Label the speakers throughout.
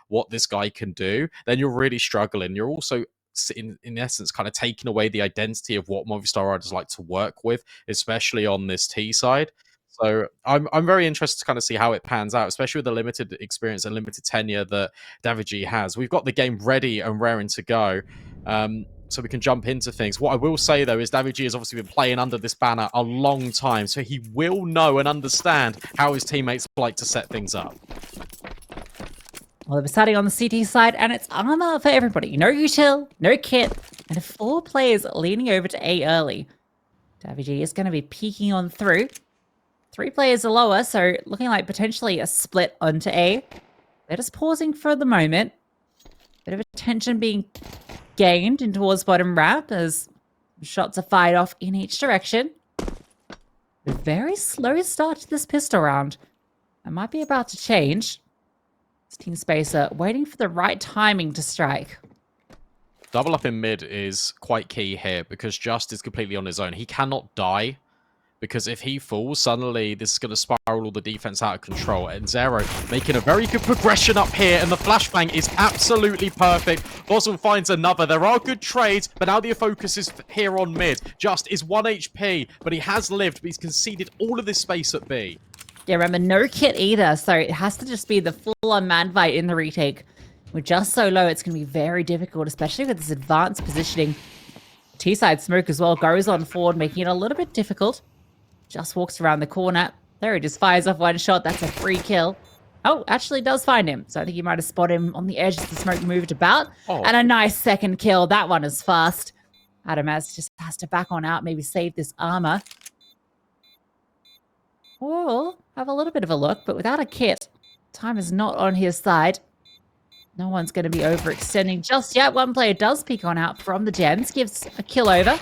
Speaker 1: what this guy can do, then you're really struggling. You're also in essence kind of taking away the identity of what Movistar riders like to work with, especially on this T side. So I'm very interested to kind of see how it pans out, especially with the limited experience and limited tenure that David G has. We've got the game ready and raring to go. So we can jump into things. What I will say, though, is David G has obviously been playing under this banner a long time, so he will know and understand how his teammates like to set things up.
Speaker 2: Well, we're starting on the CT side, and it's armor for everybody. No util, no kit, and 4 players leaning over to A early. David G is going to be peeking on through. 3 players are lower, so looking like potentially a split onto A. They're just pausing for the moment. Bit of attention being gained in towards bottom ramp as shots are fired off in each direction. A very slow start to this pistol round. It might be about to change. Team Spacer waiting for the right timing to strike.
Speaker 1: Double up in mid is quite key here because Just is completely on his own. He cannot die because if he falls, suddenly this is going to spiral all the defense out of control. And Zero making a very good progression up here, and the flashbang is absolutely perfect. fozil finds another. There are good trades, but now the focus is here on mid. Just is 1 HP, but he has lived, but he's conceded all of this space at B.
Speaker 2: Yeah, remember, no kit either, so it has to just be the full-on man fight in the retake. We're just so low, it's going to be very difficult, especially with this advanced positioning. T-side smoke as well goes on forward, making it a little bit difficult. Just walks around the corner. There, he just fires off one shot. That's a free kill. Oh, actually does find him. So I think you might have spotted him on the edge as the smoke moved about. Oh. And a nice second kill. That one is fast. Adamas just has to back on out, maybe save this armor. Or have a little bit of a look, but without a kit, time is not on his side. No one's going to be overextending just yet. One player does peek on out from the gems, gives a kill over.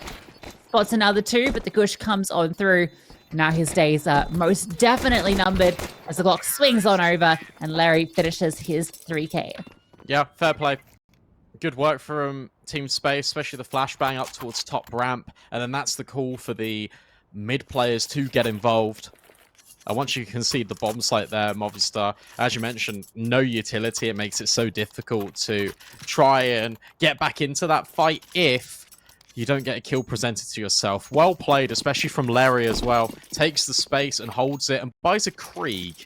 Speaker 2: Spots another 2, but the gush comes on through. Now his days are most definitely numbered as the Glock swings on over and Larry finishes his 3K.
Speaker 1: Yeah, fair play. Good work from Team Space, especially the flashbang up towards top ramp. And then that's the call for the mid players to get involved. Once you concede the bomb site there, Movistar, as you mentioned, no utility. It makes it so difficult to try and get back into that fight if you don't get a kill presented to yourself. Well played, especially from Larry as well. Takes the space and holds it and buys a Krieg.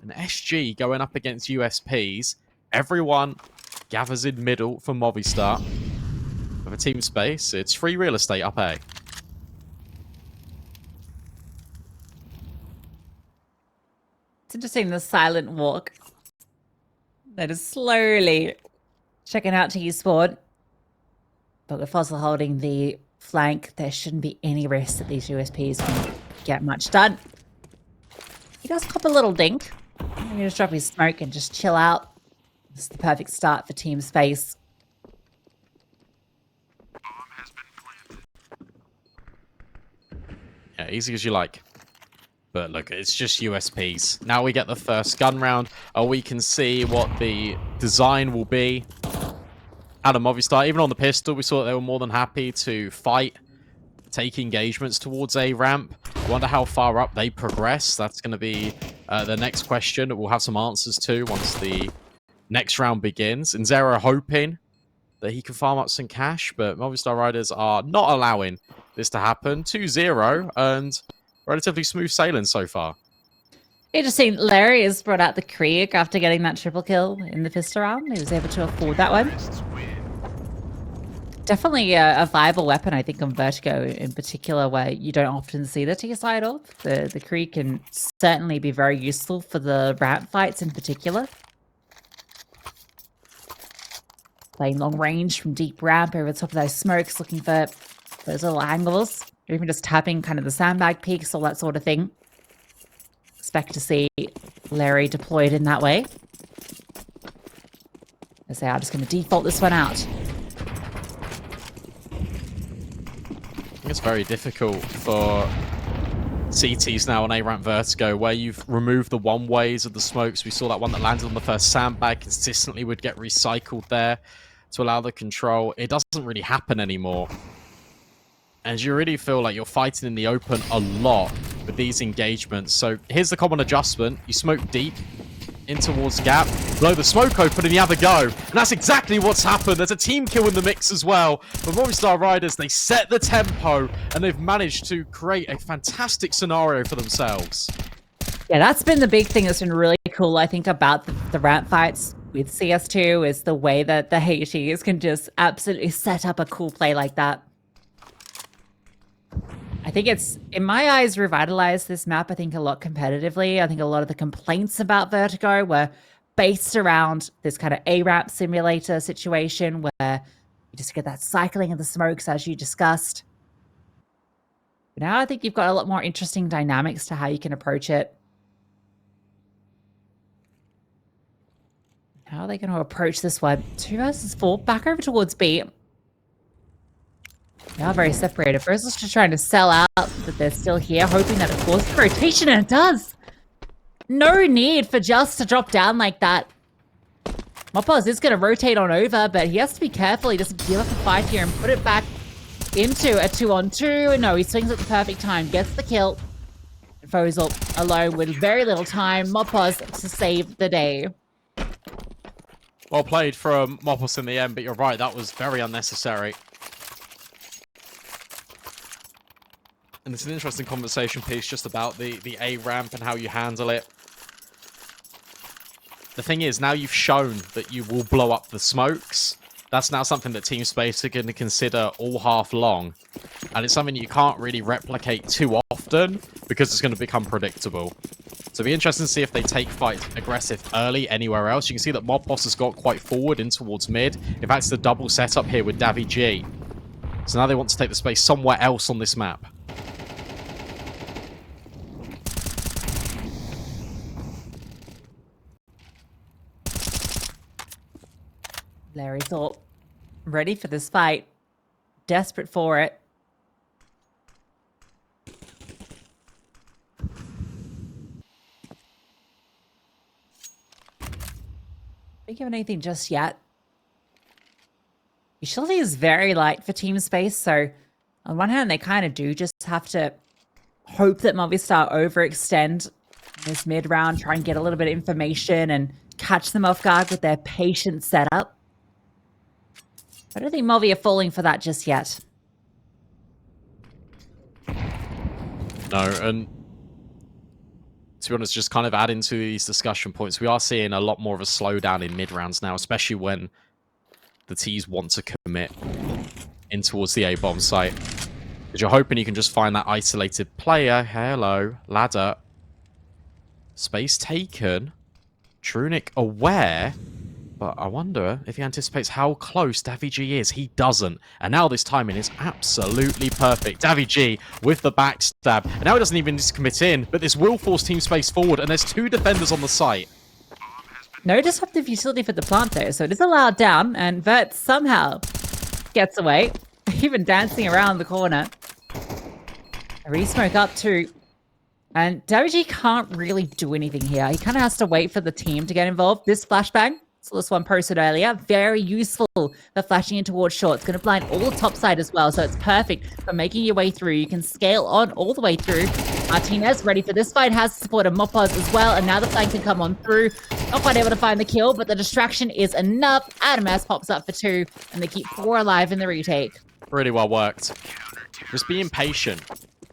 Speaker 1: An SG going up against USPs. Everyone gathers in middle for Movistar. With a Team Space, it's free real estate up A.
Speaker 2: It's interesting, the silent walk. That is slowly checking out to U-Spawn. But with fozil holding the flank, there shouldn't be any risk that these USPs can get much done. He does cop a little dink. I'm going to just drop his smoke and just chill out. This is the perfect start for Team Space.
Speaker 1: Yeah, easy as you like. But look, it's just USPs. Now we get the first gun round. We can see what the design will be. Out of Movistar, even on the pistol, we saw that they were more than happy to fight, take engagements towards A ramp. Wonder how far up they progress. That's going to be the next question that we'll have some answers to once the next round begins. And Zero hoping that he can farm up some cash, but Movistar riders are not allowing this to happen. 2-0 and relatively smooth sailing so far.
Speaker 2: Interesting. Larry has brought out the Krieg after getting that triple kill in the pistol round. He was able to afford that one. Definitely a viable weapon, I think, on Vertigo in particular, where you don't often see the T side of. The Krieg can certainly be very useful for the ramp fights in particular. Playing long range from deep ramp over the top of those smokes, looking for those little angles. Or even just tapping kind of the sandbag peaks, all that sort of thing. Expect to see Larry deployed in that way. As they are just going to default this one out.
Speaker 1: I think it's very difficult for CTs now on A-Ramp Vertigo, where you've removed the one-ways of the smokes. We saw that one that landed on the first sandbag consistently would get recycled there to allow the control. It doesn't really happen anymore. And you really feel like you're fighting in the open a lot with these engagements. So here's the common adjustment. You smoke deep. in towards Gap. Blow the smoke open and you have a go. And that's exactly what's happened. There's a team kill in the mix as well. But Movistar Riders, they set the tempo and they've managed to create a fantastic scenario for themselves.
Speaker 2: Yeah, that's been the big thing that's been really cool, I think, about the ramp fights with CS2 is the way that the HTs can just absolutely set up a cool play like that. I think it's, in my eyes, revitalized this map, I think, a lot competitively. I think a lot of the complaints about Vertigo were based around this kind of A-ramp simulator situation where you just get that cycling of the smokes, as you discussed. But now I think you've got a lot more interesting dynamics to how you can approach it. How are they going to approach this one? 2 versus 4, back over towards B. They are very separated. First, is just trying to sell out that they're still here, hoping that it forces rotation, and it does. No need for just to drop down like that. Mopaz is going to rotate on over, but he has to be careful. He doesn't give up a fight here and put it back into a 2-on-2. No, he swings at the perfect time, gets the kill. Fozil alone with very little time. Mopaz to save the day.
Speaker 1: Well played from Mopaz in the end, but you're right, that was very unnecessary. And it's an interesting conversation piece just about the A ramp and how you handle it. The thing is, now you've shown that you will blow up the smokes. That's now something that Team Space are going to consider all half long. And it's something you can't really replicate too often because it's going to become predictable. So it'll be interesting to see if they take fight aggressive early anywhere else. You can see that Mopaz has got quite forward in towards mid. In fact, it's the double setup here with Davi G. So now they want to take the space somewhere else on this map.
Speaker 2: Larry thought, ready for this fight, desperate for it. Don't given anything just yet. Utility is very light for Team Space, so on one hand, they kind of do just have to hope that Movistar overextend this mid-round, try and get a little bit of information and catch them off guard with their patient setup. I don't think Movi are falling for that just yet.
Speaker 1: No, and to be honest, just kind of adding to these discussion points, we are seeing a lot more of a slowdown in mid-rounds now, especially when the Ts want to commit in towards the A-bomb site. Because you're hoping you can just find that isolated player. Hello, ladder. Space taken. Trunic aware. But I wonder if he anticipates how close Davi G is. He doesn't. And now this timing is absolutely perfect. Davi G with the backstab. And now he doesn't even need to commit in. But this will force Team Space forward. And there's 2 defenders on the site.
Speaker 2: No disruptive utility for the plant though. So it is allowed down. And Vert somehow gets away. Even dancing around the corner. A re-smoke up too. And Davi G can't really do anything here. He kind of has to wait for the team to get involved. This flashbang. So this one posted earlier, very useful for flashing in towards short. It's going to blind all the top side as well, so it's perfect for making your way through. You can scale on all the way through. Martinez ready for this fight, has support of Mopaz as well, and now the flank can come on through. Not quite able to find the kill, but the distraction is enough. Adam S pops up for 2, and they keep 4 alive in the retake.
Speaker 1: Really well worked. Just being patient.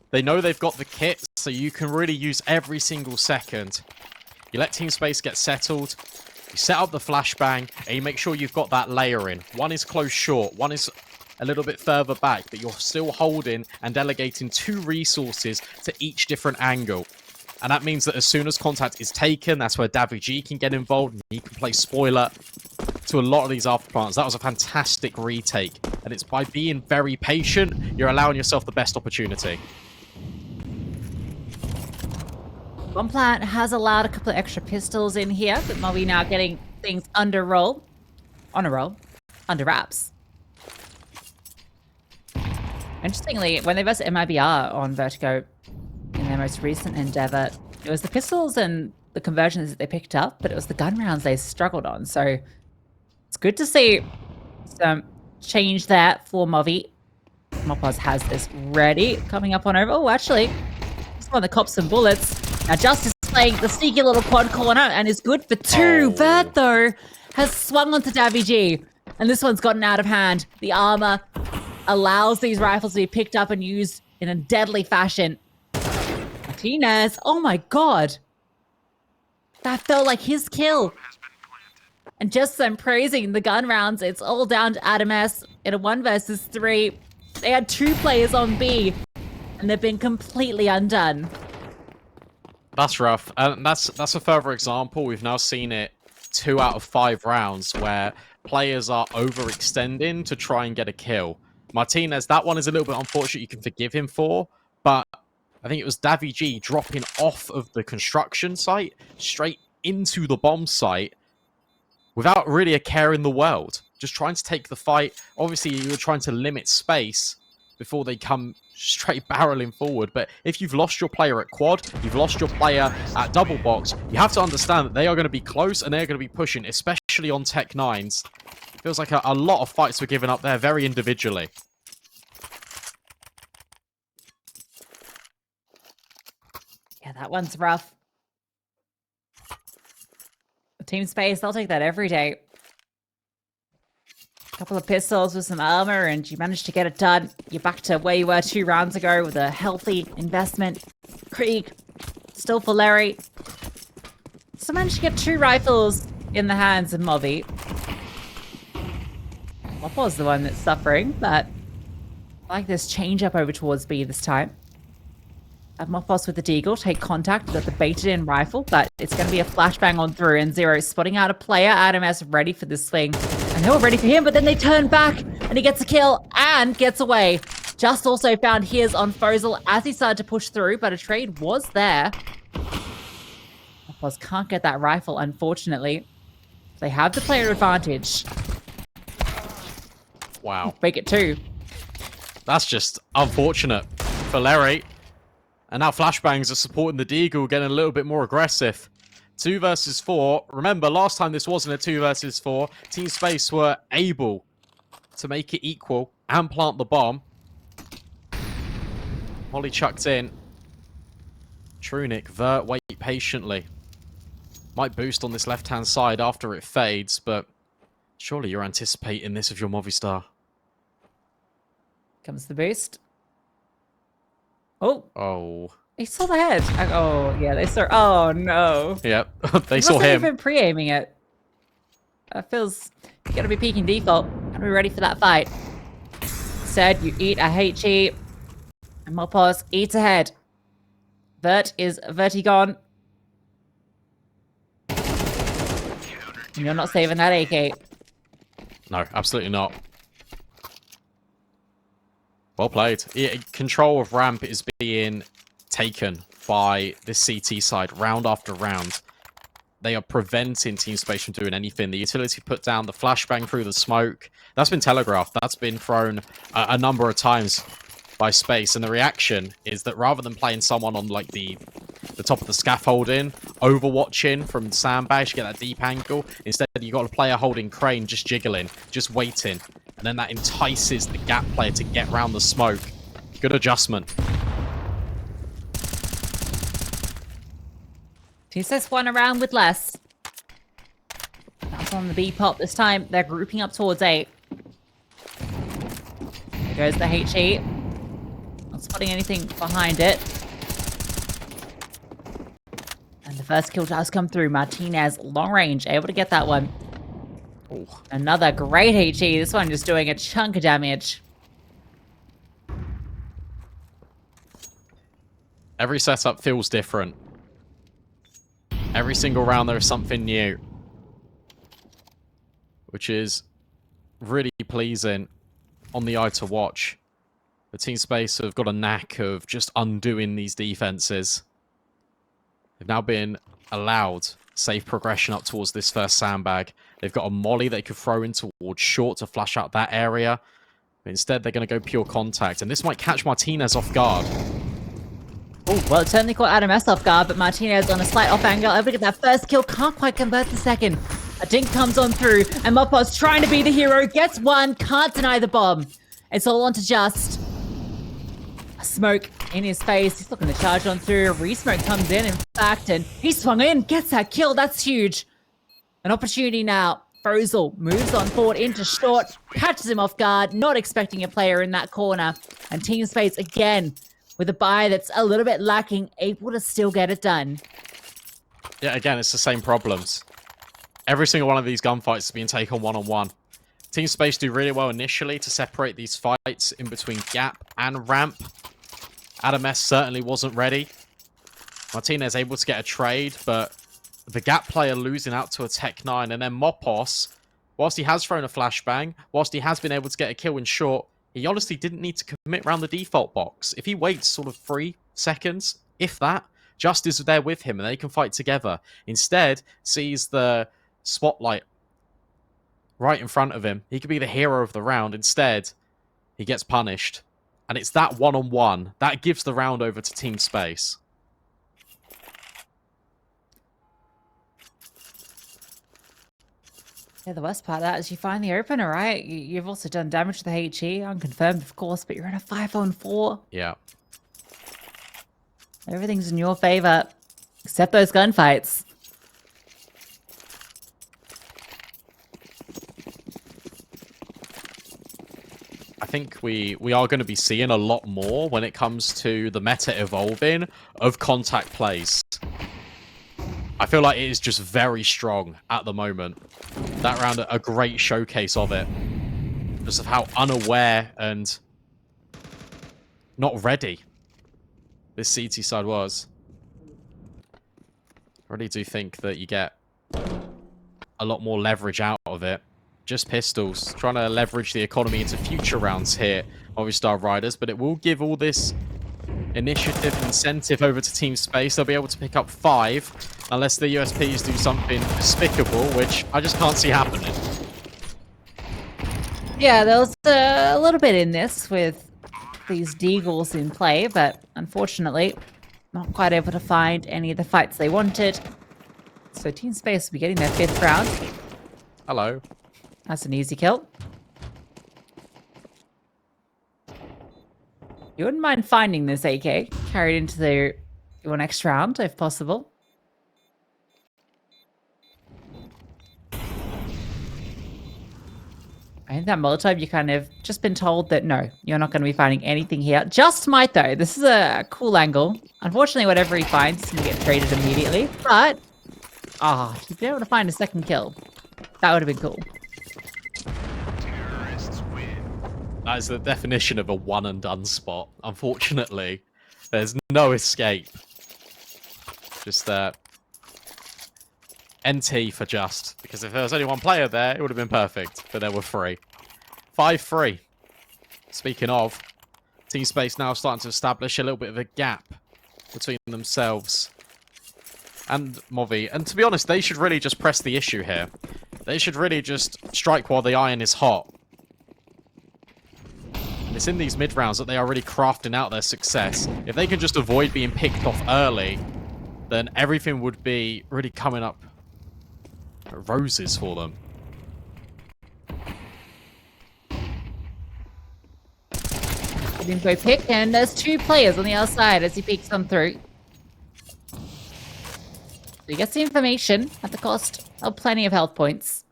Speaker 1: They know they've got the kit, so you can really use every single second. You let Team Space get settled. You set up the flashbang, and you make sure you've got that layer in. One is close short, one is a little bit further back, but you're still holding and delegating 2 resources to each different angle. And that means that as soon as contact is taken, that's where Davi G can get involved, and he can play spoiler to a lot of these afterplants. That was a fantastic retake, and it's by being very patient, you're allowing yourself the best opportunity.
Speaker 2: One plant has allowed a couple of extra pistols in here, but Moby now getting things under wraps. Interestingly, when they versus MIBR on Vertigo in their most recent endeavor, it was the pistols and the conversions that they picked up, but it was the gun rounds they struggled on. So it's good to see some change there for Movi. Mopaz has this ready, coming up on over. Oh, actually, just one of the cops and bullets. Now Justice playing the sneaky little quad corner and is good for 2. Vert, though, has swung onto Davy G, and this one's gotten out of hand. The armor allows these rifles to be picked up and used in a deadly fashion. Martinez, oh my god. That felt like his kill. And just them praising the gun rounds, it's all down to Adam S in a 1 versus 3. They had 2 players on B, and they've been completely undone.
Speaker 1: That's rough. And that's a further example. We've now seen it 2 out of 5 rounds where players are overextending to try and get a kill. Martinez, that one is a little bit unfortunate. You can forgive him for, but I think it was Davy G dropping off of the construction site straight into the bomb site without really a care in the world. Just trying to take the fight. Obviously, you're trying to limit space before they come straight barreling forward. But if you've lost your player at quad, you've lost your player at double box, you have to understand that they are going to be close and they're going to be pushing, especially on Tech 9s. Feels like a lot of fights were given up there very individually.
Speaker 2: Yeah, that one's rough. Team space, they'll take that every day. A couple of pistols with some armor, and you managed to get it done. You're back to where you were 2 rounds ago with a healthy investment. Krieg, still for Larry. So managed to get 2 rifles in the hands of Moby. Wapo's the one that's suffering, but I like this change up over towards B this time. Mopos with the Deagle take contact with the baited-in rifle, but it's going to be a flashbang on through, and Zero spotting out a player. Adam S ready for this swing, and they were ready for him, but then they turn back, and he gets a kill and gets away. Just also found his on fozil as he started to push through, but a trade was there. Mopos can't get that rifle, unfortunately. They have the player advantage.
Speaker 1: Wow.
Speaker 2: Break it too.
Speaker 1: That's just unfortunate for Larry. And now Flashbangs are supporting the Deagle, getting a little bit more aggressive. 2 versus 4. Remember, last time this wasn't a 2 versus 4. Team Space were able to make it equal and plant the bomb. Molly chucked in. Trunic, Vert, wait patiently. Might boost on this left-hand side after it fades, but surely you're anticipating this of your Movistar.
Speaker 2: Comes the boost. Oh.
Speaker 1: Oh.
Speaker 2: They saw the head. Oh, yeah, they saw. Oh, no.
Speaker 1: Yep. They saw him.
Speaker 2: Wasn't even pre-aiming it. That feels. You gotta be peeking default. Gotta be ready for that fight. Said you eat a HE. And Mopos eats ahead. Vert is Vertigo. And you're not saving that AK.
Speaker 1: No, absolutely not. Well played. Control of ramp is being taken by this CT side round after round. They are preventing Team Space from doing anything. The utility put down, the flashbang through the smoke. That's been telegraphed. That's been thrown a number of times by Space. And the reaction is that rather than playing someone on like the top of the scaffolding, overwatching from sandbags to get that deep angle, instead you got a player holding crane, just jiggling, just waiting. And then that entices the gap player to get around the smoke. Good adjustment.
Speaker 2: TSS won around with less. That's on the B pop this time. They're grouping up towards A. There goes the HE. Not spotting anything behind it. And the first kill does come through. Martinez, long range, able to get that one.
Speaker 1: Ooh.
Speaker 2: Another great HE. This one just doing a chunk of damage.
Speaker 1: Every setup feels different. Every single round there is something new. Which is really pleasing on the eye to watch. The Team Space have got a knack of just undoing these defenses. They've now been allowed safe progression up towards this first sandbag. They've got a molly they could throw in towards short to flash out that area. But instead, they're going to go pure contact. And this might catch Martinez off guard.
Speaker 2: Oh, well, it certainly caught Adam S off guard, but Martinez on a slight off angle, able to get that first kill, can't quite convert the second. A dink comes on through, and Mopos trying to be the hero, gets one, can't deny the bomb. It's all on to Just. Smoke in his face. He's looking to charge on through. Re-smoke comes in fact, and he swung in, gets that kill. That's huge. An opportunity now. fozil moves on forward into short, catches him off guard, not expecting a player in that corner. And Team Space again with a buy that's a little bit lacking, able to still get it done.
Speaker 1: Yeah, again, it's the same problems. Every single one of these gunfights is being taken one-on-one. Team Space do really well initially to separate these fights in between gap and ramp. Adam S certainly wasn't ready. Martinez able to get a trade, but the gap player losing out to a Tech 9, and then Mopos, whilst he has thrown a flashbang, whilst he has been able to get a kill in short, he honestly didn't need to commit around the default box. If he waits sort of 3 seconds, if that, Just is there with him and they can fight together. Instead, sees the spotlight right in front of him. He could be the hero of the round. Instead, he gets punished. And it's that one-on-one that gives the round over to Team Space.
Speaker 2: Yeah, the worst part of that is you find the opener, right? You've also done damage to the HE, unconfirmed, of course, but you're in a 5-on-4.
Speaker 1: Yeah.
Speaker 2: Everything's in your favor, except those gunfights.
Speaker 1: I think we are going to be seeing a lot more when it comes to the meta evolving of contact plays. I feel like it is just very strong at the moment. That round, a great showcase of it. Just of how unaware and not ready this CT side was. I really do think that you get a lot more leverage out of it. Just pistols, trying to leverage the economy into future rounds here, Movistar Riders, but it will give all this initiative incentive over to Team Space. They'll be able to pick up 5, unless the USPs do something despicable, which I just can't see happening.
Speaker 2: Yeah, there was a little bit in this with these deagles in play, but unfortunately, not quite able to find any of the fights they wanted. So Team Space will be getting their 5th round.
Speaker 1: Hello.
Speaker 2: That's an easy kill. You wouldn't mind finding this AK, carried into your next round, if possible. I think that Molotov, you kind of just been told that no, you're not going to be finding anything here. Just might, though. This is a cool angle. Unfortunately, whatever he finds is going to get traded immediately. But, if you'd been able to find a second kill, that would have been cool.
Speaker 1: That is the definition of a one-and-done spot. Unfortunately, there's no escape. Just NT for Just. Because if there was only one player there, it would have been perfect. But there were 3. 5-3. Speaking of, Team Space now starting to establish a little bit of a gap between themselves and Movi. And to be honest, they should really just press the issue here. They should really just strike while the iron is hot. And it's in these mid-rounds that they are really crafting out their success. If they can just avoid being picked off early, then everything would be really coming up roses for them.
Speaker 2: Info pick, and there's 2 players on the other side as he peeks them through. So he gets the information at the cost of plenty of health points.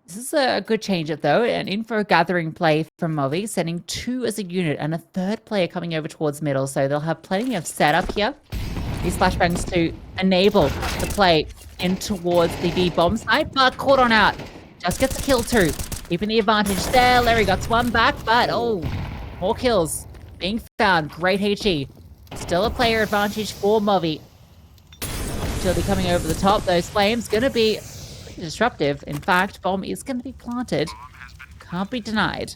Speaker 2: This is a good change-up, though. An info gathering play from Movi, sending 2 as a unit, and a 3rd player coming over towards middle, so they'll have plenty of setup here. These flashbangs to enable the play in towards the B-bomb side, but caught on out. Just gets a kill too. Keeping the advantage there. Larry got 1 back, but more kills being found. Great HE. Still a player advantage for Movi. Still be coming over the top. Those flames gonna be pretty disruptive. In fact, bomb is gonna be planted. Can't be denied.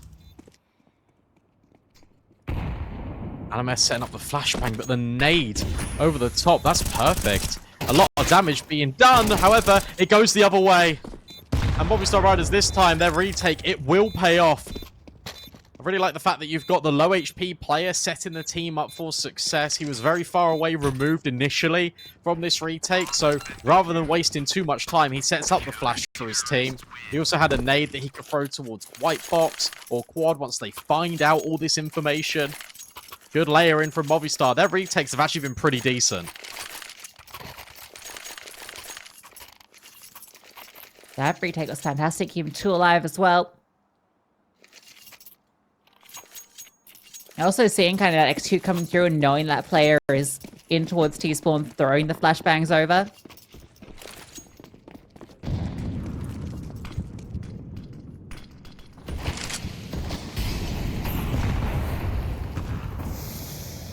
Speaker 1: Animes setting up the flashbang, but the nade over the top, that's perfect. A lot of damage being done, however, it goes the other way. And Movistar Riders this time, their retake, it will pay off. really like the fact that you've got the low HP player setting the team up for success. He was very far away removed initially from this retake, so rather than wasting too much time, he sets up the flash for his team. He also had a nade that he could throw towards white box or quad once they find out all this information. Good layer in from Movistar. Their retakes have actually been pretty decent.
Speaker 2: That retake was fantastic. Keeping 2 alive as well. Also seeing kind of that execute coming through and knowing that player is in towards T-spawn, throwing the flashbangs over.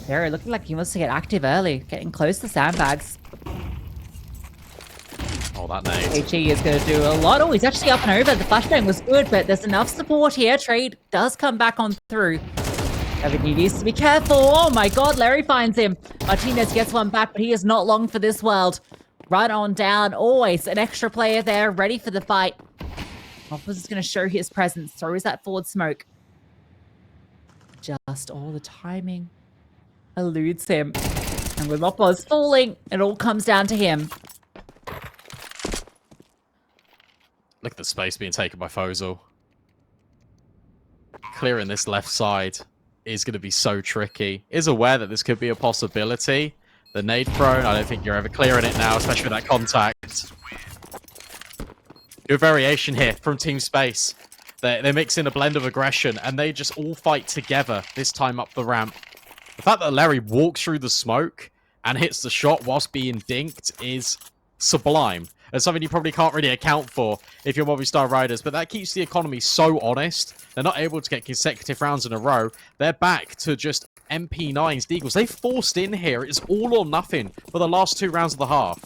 Speaker 2: They're looking like he wants to get active early, getting close to sandbags.
Speaker 1: Oh, that nade.
Speaker 2: HE is going to do a lot. Oh, he's actually up and over. The flashbang was good, but there's enough support here. Trade does come back on through. He needs to be careful. Oh my god, Larry finds him. Martinez gets one back, but he is not long for this world. Run on down. Always an extra player there, ready for the fight. Moppers is going to show his presence. Throws that forward smoke. Just all the timing eludes him. And with Moppers falling, it all comes down to him.
Speaker 1: Look at the space being taken by fozil. Clearing this left side is going to be so tricky. Is aware that this could be a possibility. The nade prone, I don't think you're ever clearing it now, especially with that contact. Good variation here from Team Space. They mix in a blend of aggression, and they just all fight together this time up the ramp. The fact that Larry walks through the smoke and hits the shot whilst being dinked is sublime. And something you probably can't really account for if you're Movistar riders, but that keeps the economy so honest. They're not able to get consecutive rounds in a row. They're back to just MP9s, Deagles. They forced in here. It's all or nothing for the last 2 rounds of the half.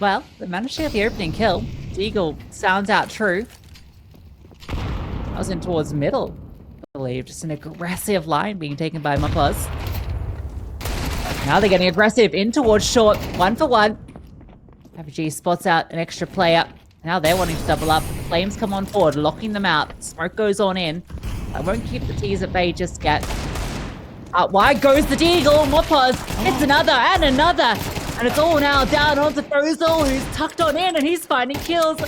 Speaker 2: Well, they managed to get the opening kill. Deagle sounds out true. That was in towards middle, I believe. Just an aggressive line being taken by Moppers. Now they're getting aggressive in towards short. 1 for 1. FG spots out an extra player. Now they're wanting to double up. Flames come on forward, locking them out. Smoke goes on in. I won't keep the T's at bay just yet. Wide goes the Deagle. Moppers hits another and another. And it's all now down onto fozil, who's tucked on in and he's finding kills.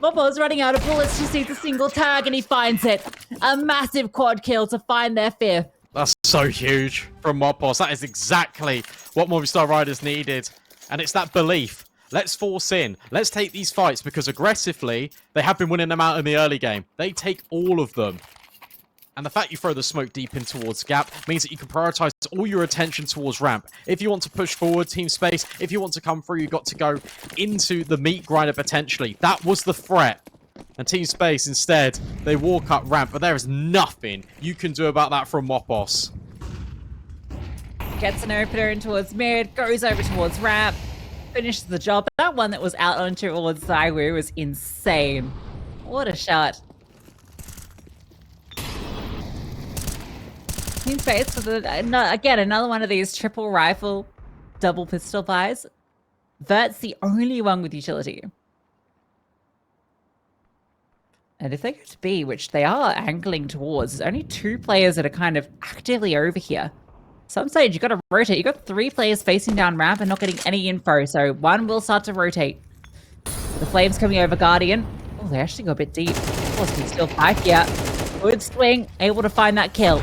Speaker 2: Moppers running out of bullets, just needs a single tag and he finds it. A massive quad kill to find their 5th.
Speaker 1: That's so huge from Moppos. That is exactly what Movistar riders needed. And it's that belief. Let's force in. Let's take these fights because aggressively, they have been winning them out in the early game. They take all of them. And the fact you throw the smoke deep in towards gap means that you can prioritize all your attention towards ramp. If you want to push forward Team Space, if you want to come through, you've got to go into the meat grinder potentially. That was the threat. And Team Space, instead, they walk up ramp, but there is nothing you can do about that from Moppos.
Speaker 2: Gets an opener in towards mid, goes over towards ramp, finishes the job. That one that was out on towards Zywoo was insane. What a shot. Team Space with again another one of these triple rifle, double pistol buys. Vert's the only one with utility. And if they go to B, which they are angling towards, there's only 2 players that are kind of actively over here. Some stage, you've got to rotate. You've got 3 players facing down ramp and not getting any info, so one will start to rotate. The Flames coming over Guardian. Oh, they actually go a bit deep. Of course, can still fight here. Good swing, able to find that kill.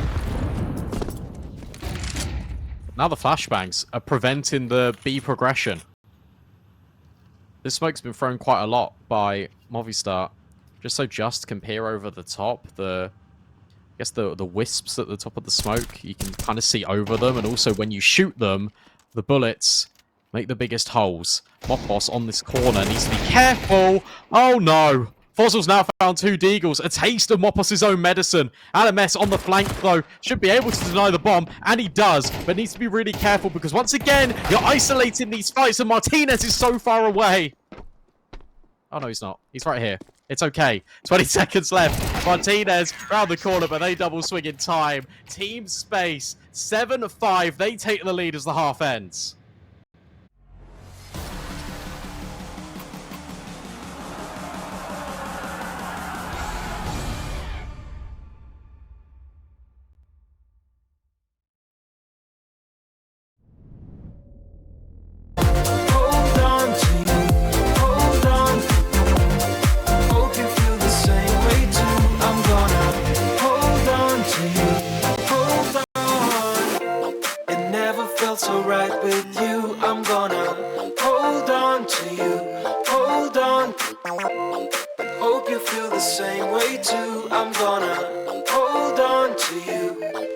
Speaker 1: Now the flashbangs are preventing the B progression. This smoke's been thrown quite a lot by Movistar. Just so Just can peer over the top. I guess the wisps at the top of the smoke, you can kind of see over them. And also when you shoot them, the bullets make the biggest holes. Moppos on this corner needs to be careful. Oh no! fozil's now found 2 Deagles. A taste of Moppos' own medicine. LMS on the flank though. Should be able to deny the bomb. And he does. But needs to be really careful because once again, you're isolating these fights and Martinez is so far away. Oh no, he's not. He's right here. It's okay. 20 seconds left. Martinez round the corner, but they double swing in time. Team Space, 7-5. They take the lead as the half ends.
Speaker 3: hold on. Hope you feel the same way too. I'm gonna hold on to you.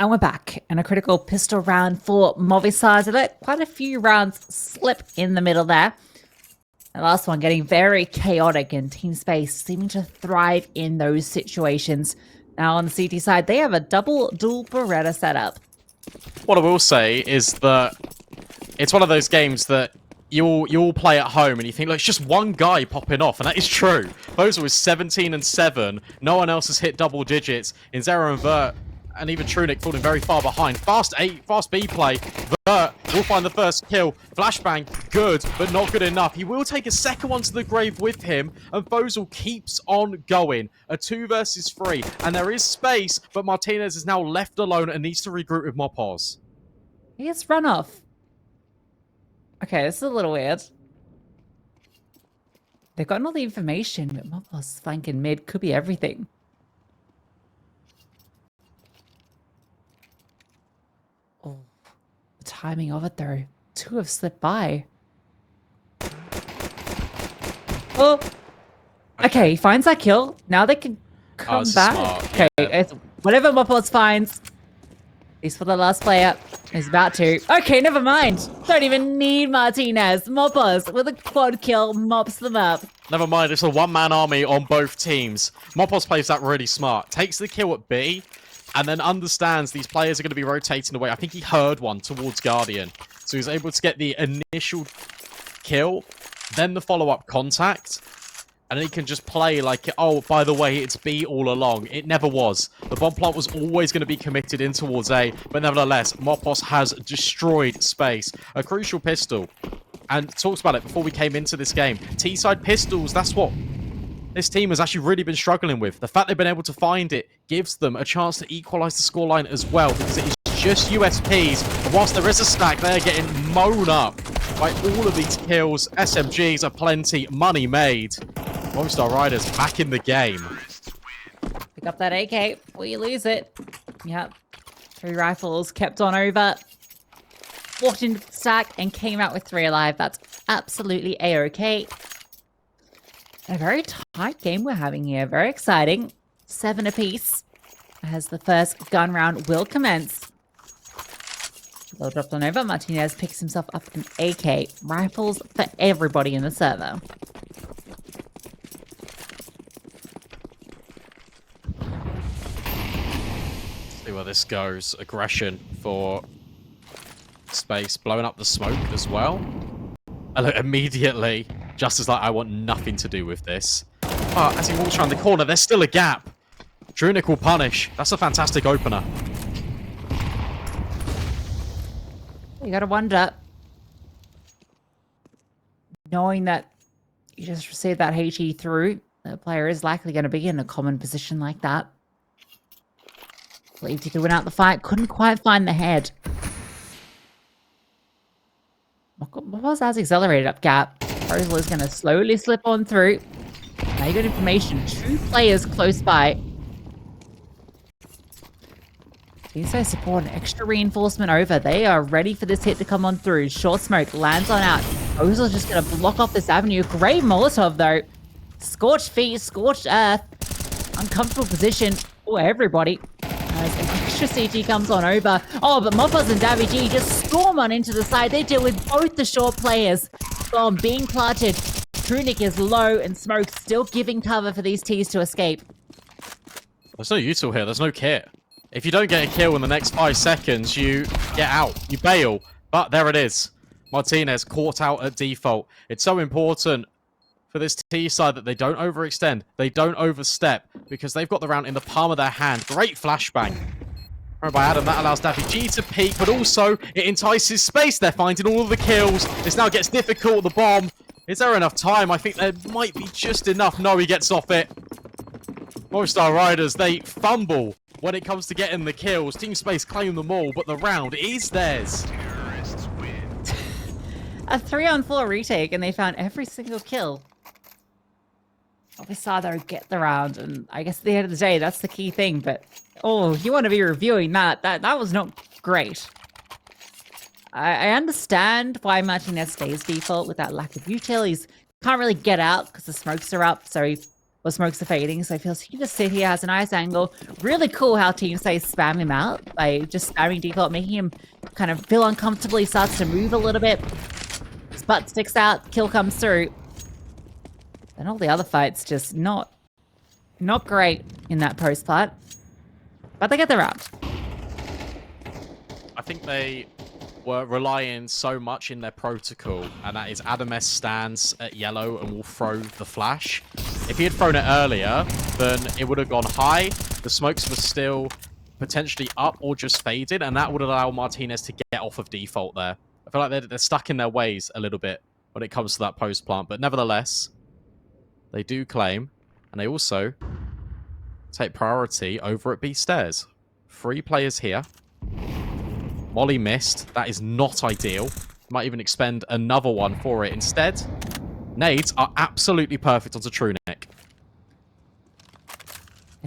Speaker 2: And we're back in a critical pistol round for Movistar. They let quite a few rounds slip in the middle there. The last one getting very chaotic, and Team Space seeming to thrive in those situations. Now on the CT side, they have a double dual Beretta setup.
Speaker 1: What I will say is that it's one of those games that you'll play at home and you think, like, it's just one guy popping off, and that is true. Fozil is 17 and 7. No one else has hit double digits. In Zero and Vert, and even Trunic falling very far behind. Fast B play. Vert will find the first kill. Flashbang, good, but not good enough. He will take a second one to the grave with him, and Fozil keeps on going. A 2 versus 3, and there is space, but Martinez is now left alone and needs to regroup with Mopos.
Speaker 2: He gets run off. Okay, this is a little weird. They've gotten all the information, but Mopos flanking mid could be everything. Oh, the timing of it though. 2 have slipped by. Oh, okay. He finds that kill. Now they can come back.
Speaker 1: Smart.
Speaker 2: Okay,
Speaker 1: Yeah.
Speaker 2: it's whatever Mopos finds. He's for the last player. He's about to. Okay, never mind. Don't even need Martinez. Mopos with a quad kill mops them up.
Speaker 1: Never mind, it's a one-man army on both teams. Mopos plays that really smart. Takes the kill at B, and then understands these players are going to be rotating away. I think he heard one towards Guardian. So he's able to get the initial kill, then the follow-up contact, and then he can just play like, oh, by the way, it's B all along. It never was. The bomb plant was always going to be committed in towards A, but nevertheless, Mopos has destroyed space. A crucial pistol. And talked about it before we came into this game. T-side pistols, that's what this team has actually really been struggling with. The fact they've been able to find it gives them a chance to equalize the scoreline as well, because it is just USPs. And whilst there is a stack, they're getting mown up by all of these kills. SMGs are plenty, money made. Movistar Riders back in the game.
Speaker 2: Pick up that AK before you lose it. Yep. 3 rifles, kept on over. Walked into the stack and came out with 3 alive. That's absolutely A-okay. A very tight game we're having here. Very exciting. 7 apiece as the first gun round will commence. Well dropped on over. Martinez picks himself up an AK. Rifles for everybody in the server.
Speaker 1: See where this goes. Aggression for Space, blowing up the smoke as well. And look, immediately, just as like, I want nothing to do with this. But as he walks around the corner, there's still a gap. Drunic will punish. That's a fantastic opener.
Speaker 2: You gotta wonder, knowing that you just received that HE through, the player is likely going to be in a common position like that. Believed he could win out the fight, couldn't quite find the head. What was that accelerated up gap? Fozil is going to slowly slip on through. Now you got information. 2 players close by. CSGO support an extra reinforcement over. They are ready for this hit to come on through. Short smoke lands on out. Fozil's just going to block off this avenue. Great Molotov though. Scorched feet, scorched earth. Uncomfortable position for everybody. As an extra CT comes on over. Oh, but Moffaz and Davy G just storm on into the side. They deal with both the short players. Bomb being planted. Trunic is low and Smoke still giving cover for these Ts to escape.
Speaker 1: There's no util here. There's no kit. If you don't get a kill in the next 5 seconds, you get out. You bail. But there it is. Martinez caught out at default. It's so important for this T side that they don't overextend. They don't overstep because they've got the round in the palm of their hand. Great flashbang. Right by Adam, that allows Daffy G to peek, but also it entices Space. They're finding all of the kills. This now gets difficult. The bomb. Is there enough time? I think there might be just enough. No, he gets off it. Movistar Riders, they fumble when it comes to getting the kills. Team Space claim them all, but the round is theirs.
Speaker 2: A 3-on-4 retake, and they found every single kill. Movistar, though, get the round, and I guess at the end of the day, that's the key thing, but oh, you want to be reviewing that. That was not great. I understand why Martinez stays default with that lack of util. He can't really get out because the smokes are up, smokes are fading, so he feels he can just sit here, has a nice angle. Really cool how Team Space spam him out by just spamming default, making him kind of feel uncomfortable. He starts to move a little bit. His butt sticks out, kill comes through. And all the other fights just not great in that post part. But they get the round.
Speaker 1: I think they were relying so much in their protocol, and that is Adam S stands at yellow and will throw the flash. If he had thrown it earlier, then it would have gone high. The smokes were still potentially up or just faded, and that would allow Martinez to get off of default there. I feel like they're stuck in their ways a little bit when it comes to that post plant, but nevertheless, they do claim, and they also take priority over at B stairs. 3 players here. Molly missed. That is not ideal. Might even expend another one for it. Instead, nades are absolutely perfect onto Trunic.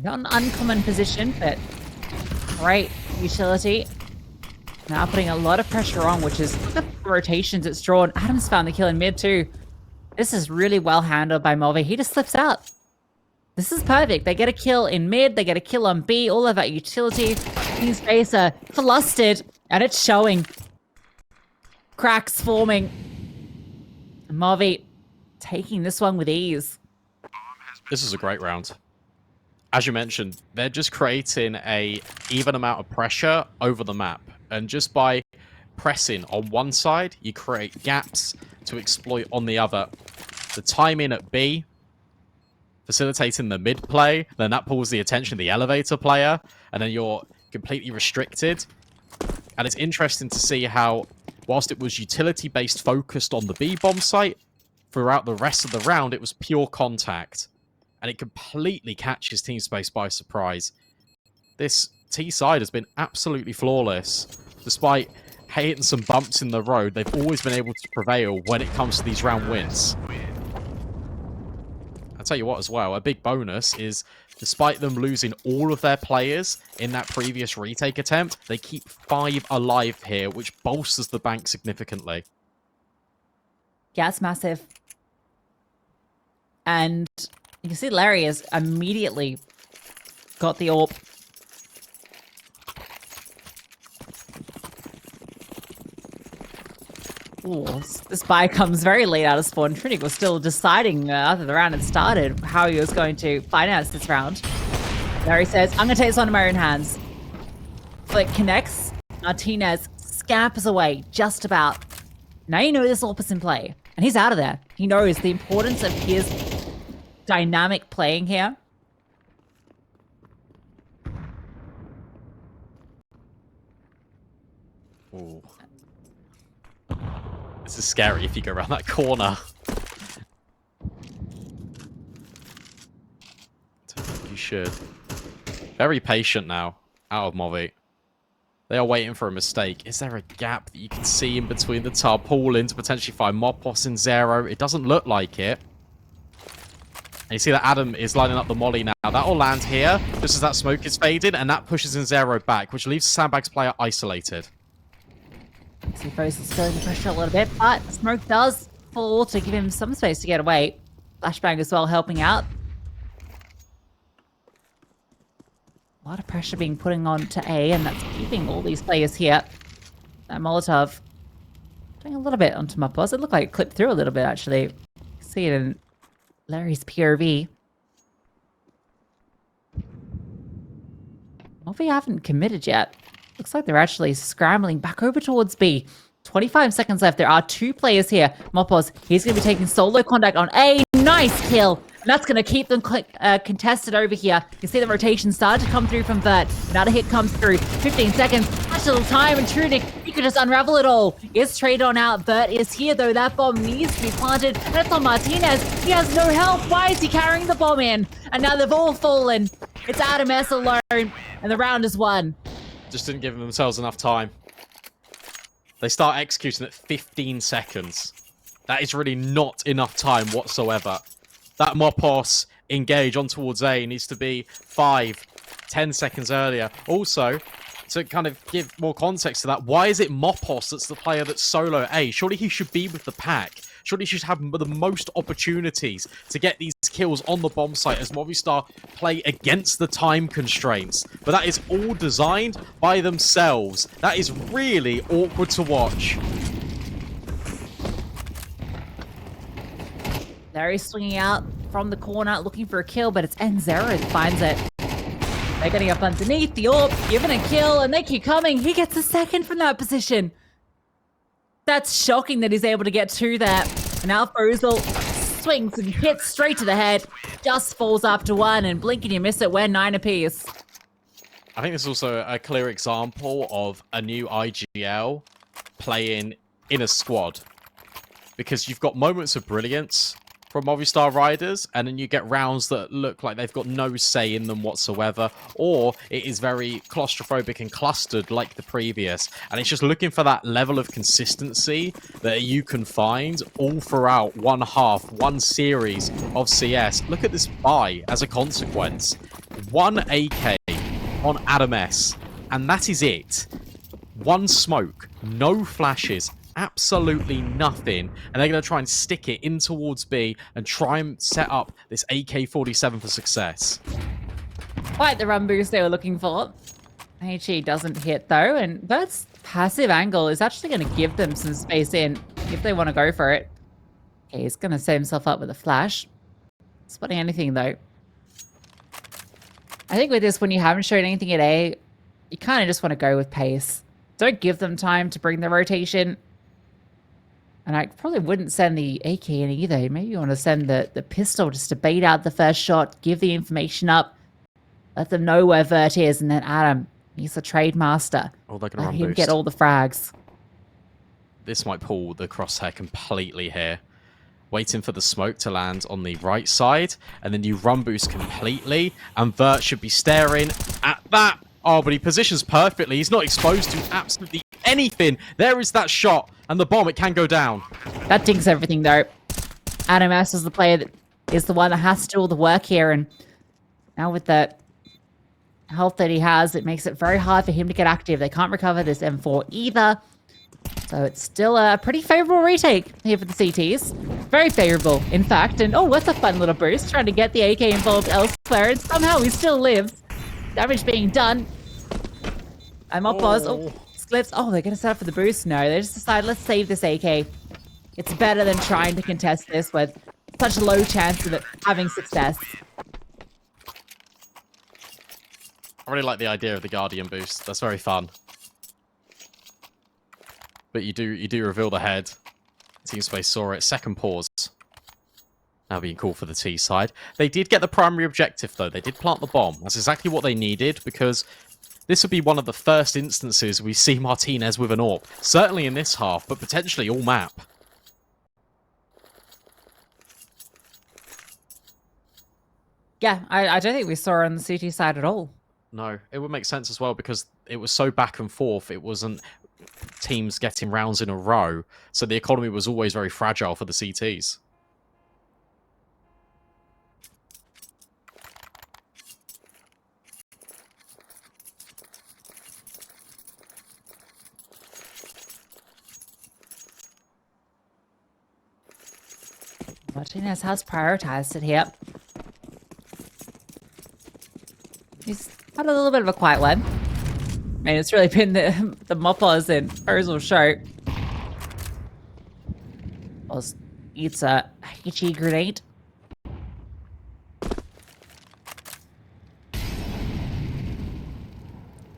Speaker 2: Not an uncommon position, but great utility. Now putting a lot of pressure on, which is the rotations it's drawn. Adam's found the kill in mid too. This is really well handled by Movi. He just slips out. This is perfect. They get a kill in mid, they get a kill on B, all of that utility. Team Space are flustered, and it's showing. Cracks forming. Movi taking this one with ease.
Speaker 1: This is a great round. As you mentioned, they're just creating a even amount of pressure over the map. And just by pressing on one side, you create gaps to exploit on the other. The timing at B, facilitating the mid play, then that pulls the attention of the elevator player, and then you're completely restricted. And it's interesting to see how, whilst it was utility-based focused on the B-bomb site, throughout the rest of the round, it was pure contact. And it completely catches Team Space by surprise. This T side has been absolutely flawless. Despite hitting some bumps in the road, they've always been able to prevail when it comes to these round wins. I'll tell you what as well, a big bonus is, despite them losing all of their players in that previous retake attempt, they keep 5 alive here, which bolsters the bank significantly.
Speaker 2: Yeah, it's massive. And you can see Larry has immediately got the AWP. Ooh, this buy comes very late out of spawn. Trinity was still deciding after the round had started how he was going to finance this round. Larry says, I'm going to take this one in my own hands. Flick connects. Martinez scampers away just about. Now you know this AWP is in play. And he's out of there. He knows the importance of his dynamic playing here.
Speaker 1: Ooh. This is scary if you go around that corner. You should. Very patient now, out of Movi. They are waiting for a mistake. Is there a gap that you can see in between the tarpaulin to potentially find Mopos in Zero? It doesn't look like it. And you see that Adam is lining up the molly now. That will land here, just as that smoke is faded, and that pushes in Zero back, which leaves the Sandbags player isolated.
Speaker 2: Fozil is feeling the pressure a little bit, but smoke does fall to give him some space to get away. Flashbang as well helping out. A lot of pressure being put on to A, and that's keeping all these players here. That Molotov doing a little bit onto my boss. It looked like it clipped through a little bit, actually. You can see it in Larry's POV. Movi haven't committed yet. Looks like they're actually scrambling back over towards B. 25 seconds left. There are 2 players here. Mopos, he's going to be taking solo contact on A. Nice kill. And that's going to keep them contested over here. You see the rotation started to come through from Vert. Another hit comes through. 15 seconds. Much little time. And Trudic, he could just unravel it all. Is traded on out. Vert is here, though. That bomb needs to be planted. And it's on Martinez. He has no help. Why is he carrying the bomb in? And now they've all fallen. It's Adam S alone. And the round is won.
Speaker 1: Just didn't give themselves enough time. They start executing at 15 seconds. That is really not enough time whatsoever. That Mopos engage on towards A needs to be 5-10 seconds earlier. Also, to kind of give more context to that, why is it Mopos that's the player that's solo A? Surely he should be with the pack. Surely he should have the most opportunities to get these kills on the bomb site as Movistar play against the time constraints. But that is all designed by themselves. That is really awkward to watch.
Speaker 2: Larry's swinging out from the corner, looking for a kill, but it's N0 that finds it. They're getting up underneath the AWP, giving a kill, and they keep coming. He gets a second from that position. That's shocking that he's able to get to that. And now Fozil swings and hits straight to the head. Just falls after 1, and blink and you miss it. We're 9 apiece.
Speaker 1: I think this is also a clear example of a new IGL playing in a squad. Because you've got moments of brilliance from Movistar riders, and then you get rounds that look like they've got no say in them whatsoever, or it is very claustrophobic and clustered like the previous. And it's just looking for that level of consistency that you can find all throughout one half, one series of CS. Look at this buy as a consequence. 1 AK on Adam S, and that is it. 1 smoke, no flashes, absolutely nothing, and they're going to try and stick it in towards B and try and set up this AK-47 for success.
Speaker 2: Quite the run boost they were looking for. HE doesn't hit though, and Bert's passive angle is actually going to give them some space in if they want to go for it. Okay, he's going to set himself up with a flash. Spotting anything though. I think with this, when you haven't shown anything at A, you kind of just want to go with pace. Don't give them time to bring the rotation. And I probably wouldn't send the AK in either. Maybe you want to send the pistol just to bait out the first shot, give the information up, let them know where Vert is, and then Adam, he's the trade master.
Speaker 1: Oh, they're gonna
Speaker 2: let
Speaker 1: run
Speaker 2: him
Speaker 1: boost.
Speaker 2: get all the frags.
Speaker 1: This might pull the crosshair completely here. Waiting for the smoke to land on the right side, and then you run boost completely, and Vert should be staring at that Oh, but he positions perfectly. He's not exposed to absolutely anything. There is that shot, and the bomb, it can go down.
Speaker 2: That dinks everything, though. Adam S is the player that is the one that has to do all the work here, and now with the health that he has, it makes it very hard for him to get active. They can't recover this M4 either. So it's still a pretty favorable retake here for the CTs. Very favorable, in fact. And oh, what's a fun little boost, trying to get the AK involved elsewhere, and somehow he still lives. Damage being done. I'm up, pause. Oh, Slips. Oh, they're going to set up for the boost? No, they just decide, let's save this AK. It's better than trying to contest this with such a low chance of it having success.
Speaker 1: I really like the idea of the Guardian boost. That's very fun. But you do reveal the head. Team Space saw it. Second pause. Now being called for the T side. They did get the primary objective, though. They did plant the bomb. That's exactly what they needed, because this would be one of the first instances we see Martinez with an AWP. Certainly in this half, but potentially all map.
Speaker 2: Yeah, I don't think we saw her on the CT side at all.
Speaker 1: No, it would make sense as well, because it was so back and forth. It wasn't teams getting rounds in a row, so the economy was always very fragile for the CTs.
Speaker 2: Martinez has prioritized it here. He's had a little bit of a quiet one. I mean, it's really been the moppers and Fozil show. It's a HE grenade.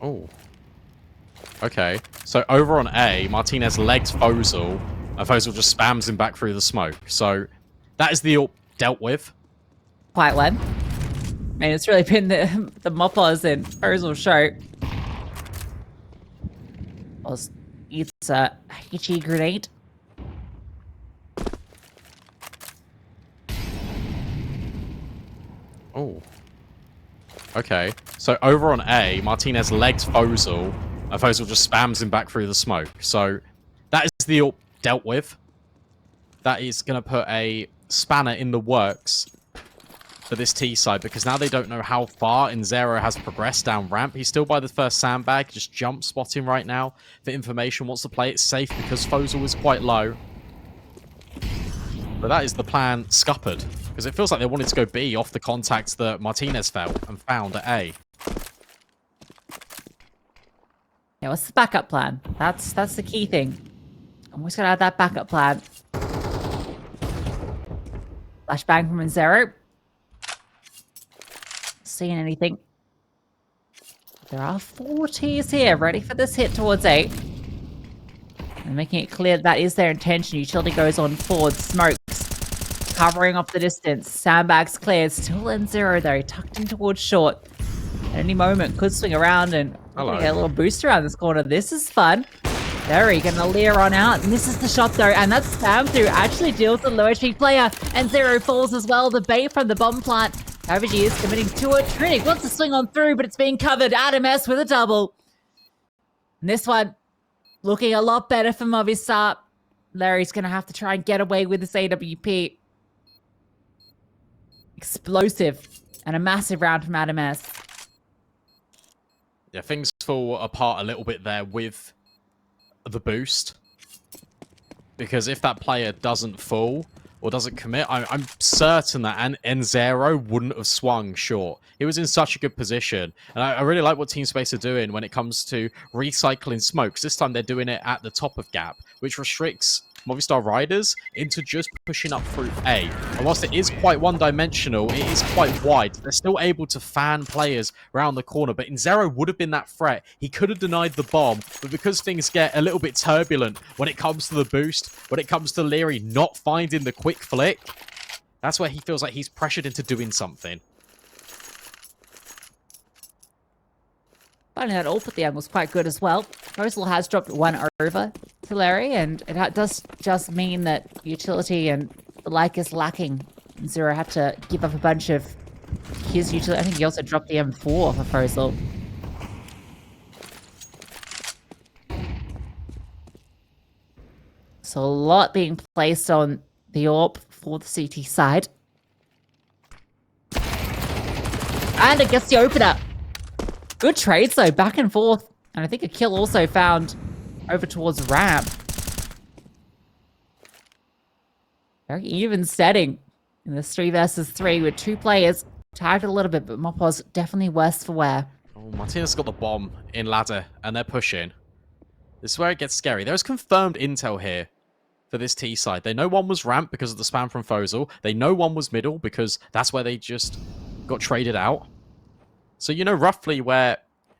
Speaker 1: Oh. Okay. So over on A, Martinez legs Fozil, and Fozil just spams him back through the smoke. So that is the AWP dealt with.
Speaker 2: Quiet one. I mean, it's really been the moppers and Fozil show. It's a HE grenade.
Speaker 1: Oh. Okay. So over on A, Martinez legs Fozil, and Fozil just spams him back through the smoke. So that is the AWP dealt with. That is going to put a spanner in the works for this T side, because now they don't know how far Inzero has progressed down ramp. He's still by the first sandbag, just jump spotting right now for information. Wants to play it safe because Fozil is quite low. But that is the plan scuppered, because it feels like they wanted to go B off the contacts that Martinez felt and found at A.
Speaker 2: Yeah, what's the backup plan? That's the key thing. Always gotta have that backup plan. Flashbang from Inzero. Seeing anything? There are 4 Ts here, ready for this hit towards A. And making it clear that is their intention. Utility goes on forward, smokes, covering off the distance. Sandbags cleared, still N0 though, tucked in towards short. At any moment, could swing around and get a little boost around this corner. This is fun. Very gonna leer on out, and this is the shot though, and that spam through actually deals the low HP player, and Zero falls as well. The bait from the bomb plant. Savage is committing to it. Trinity wants to swing on through, but it's being covered. Adam S with a double. And this one looking a lot better for Movistar. Larry's gonna have to try and get away with this AWP. Explosive, and a massive round from Adam S.
Speaker 1: Yeah, things fall apart a little bit there with the boost, because if that player doesn't fall or doesn't commit, I'm certain that N0 wouldn't have swung short. He was in such a good position, and I really like what Team Space are doing when it comes to recycling smokes. This time they're doing it at the top of gap, which restricts Movistar riders into just pushing up through A. And whilst it is quite one-dimensional, it is quite wide. They're still able to fan players around the corner, but Inzero would have been that threat. He could have denied the bomb, but because things get a little bit turbulent when it comes to the boost, when it comes to Leary not finding the quick flick, that's where he feels like he's pressured into doing something.
Speaker 2: Finding that ult at the end was quite good as well. Rosal has dropped 1 over to Larry, and it does just mean that utility and the like is lacking. Zero had to give up a bunch of his utility. I think he also dropped the M4 for Rosal. So a lot being placed on the AWP for the CT side. And it gets the opener. Good trades though, back and forth. And I think a kill also found over towards ramp. Very even setting in this 3 versus 3 with 2 players. Tagged a little bit, but Mopo's definitely worse for wear.
Speaker 1: Oh, Martinez got the bomb in ladder, and they're pushing. This is where it gets scary. There's confirmed intel here for this T side. They know one was ramp because of the spam from fozil. They know one was middle because that's where they just got traded out. So you know roughly where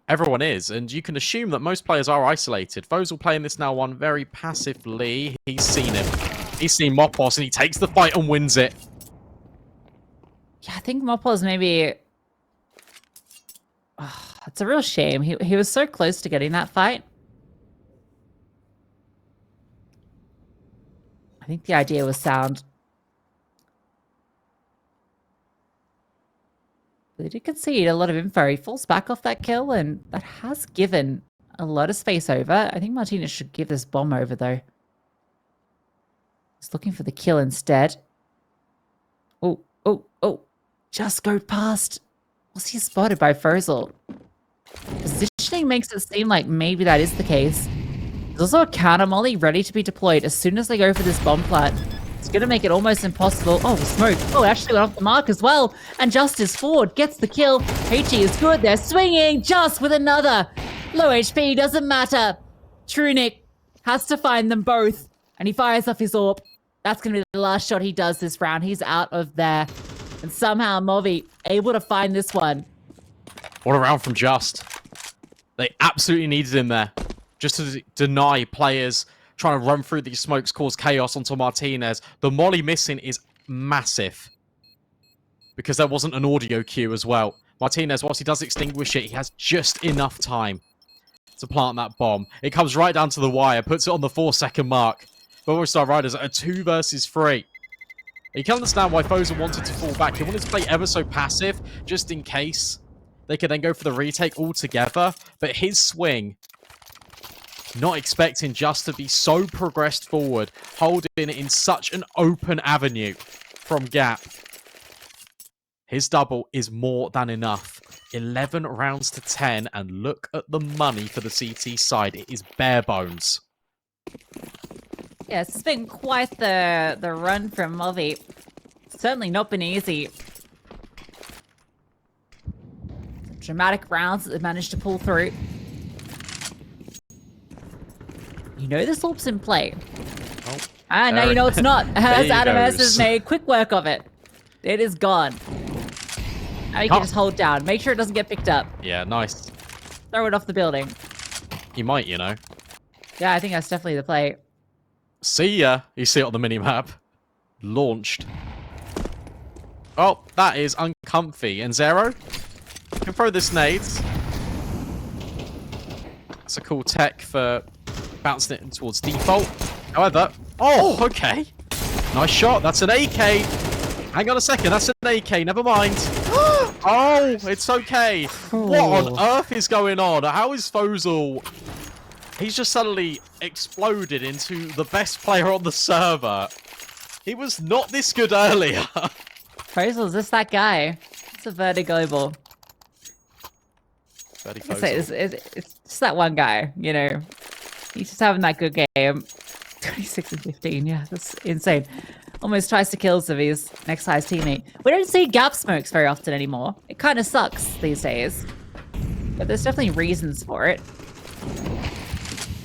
Speaker 1: everyone is, and you can assume that most players are isolated. fozil playing this now one very passively. He's seen him. He's seen Mopos, and he takes the fight and wins it.
Speaker 2: Yeah, I think Mopos maybe... Oh, it's a real shame. He was so close to getting that fight. I think the idea was sound. They did concede a lot of info. He falls back off that kill, and that has given a lot of space over. I think Martinez should give this bomb over, though. He's looking for the kill instead. Oh, oh, oh. Just go past. Was he spotted by fozil? Positioning makes it seem like maybe that is the case. There's also a counter molly ready to be deployed as soon as they go for this bomb plat. It's going to make it almost impossible. Oh, smoke. Oh, it actually went off the mark as well. And Justice Ford gets the kill. HE is good. They're swinging just with another. Low HP, doesn't matter. Trunic has to find them both. And he fires off his AWP. That's going to be the last shot he does this round. He's out of there. And somehow Movi able to find this one.
Speaker 1: What a round from Just. They absolutely needed him there. Just to deny players trying to run through these smokes, cause chaos onto Martinez. The molly missing is massive. Because there wasn't an audio cue as well. Martinez, whilst he does extinguish it, he has just enough time to plant that bomb. It comes right down to the wire, puts it on the 4-second mark. Movistar Riders are 2 versus 3. You can understand why fozil wanted to fall back. He wanted to play ever so passive, just in case they could then go for the retake altogether. But his swing, not expecting Just to be so progressed forward, holding it in such an open avenue from Gap. His double is more than enough. 11 rounds to 10, and look at the money for the CT side. It is bare bones.
Speaker 2: Yes, it's been quite the run from Movi. Certainly not been easy. Some dramatic rounds that they've managed to pull through. You know this AWP's in play.
Speaker 1: Oh,
Speaker 2: no, you know it's not. As Adam S has
Speaker 1: goes.
Speaker 2: made quick work of it. It is gone. Now you can just hold down. Make sure it doesn't get picked up.
Speaker 1: Yeah, nice.
Speaker 2: Throw it off the building.
Speaker 1: He might, you know.
Speaker 2: Yeah, I think that's definitely the play.
Speaker 1: See ya. You see it on the minimap. Launched. Oh, that is uncomfy. And Zero can throw this nades. That's a cool tech for bouncing it towards default. However, oh, okay. Nice shot. That's an AK. Hang on a second. That's an AK. Never mind. Oh, it's okay. What on earth is going on? How is fozil... He's just suddenly exploded into the best player on the server. He was not this good earlier.
Speaker 2: fozil, is this that guy? It's a Vertigo ball. It's just that one guy, you know. He's just having that good game. 26 and 15, yeah, that's insane. Almost twice the kills of his next highest teammate. We don't see gap smokes very often anymore. It kind of sucks these days. But there's definitely reasons for it.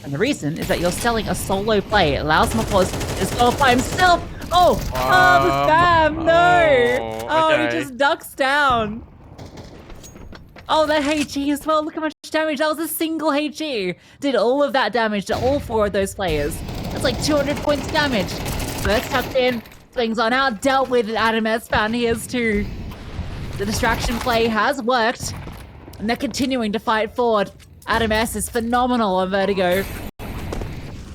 Speaker 2: And the reason is that you're selling a solo play. It allows Mopos to score by himself. Oh, the spam, no. Oh, he just ducks down. Oh, that HE as well. Look how much damage. That was a single HE. Did all of that damage to all 4 of those players. That's like 200 points damage. First tucked in. Things on out. Dealt with Adam S. Found his too. The distraction play has worked. And they're continuing to fight forward. Adam S is phenomenal on Vertigo.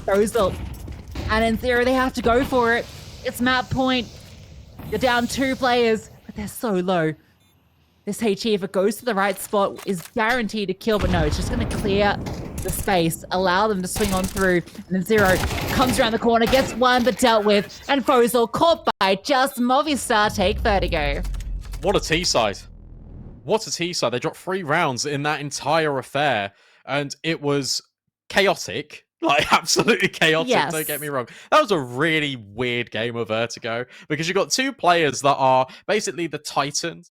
Speaker 2: fozil. And in theory, they have to go for it. It's map point. You're down 2 players, but they're so low. This HE, if it goes to the right spot, is guaranteed to kill, but no, it's just going to clear the space, allow them to swing on through. And then Zero comes around the corner, gets one but dealt with, and fozil caught by just Movistar take Vertigo.
Speaker 1: What a T-side. What a T-side. They dropped 3 rounds in that entire affair, and it was chaotic. Like, absolutely chaotic,
Speaker 2: Yes.
Speaker 1: Don't get me wrong. That was a really weird game of Vertigo, because you've got 2 players that are basically the titans.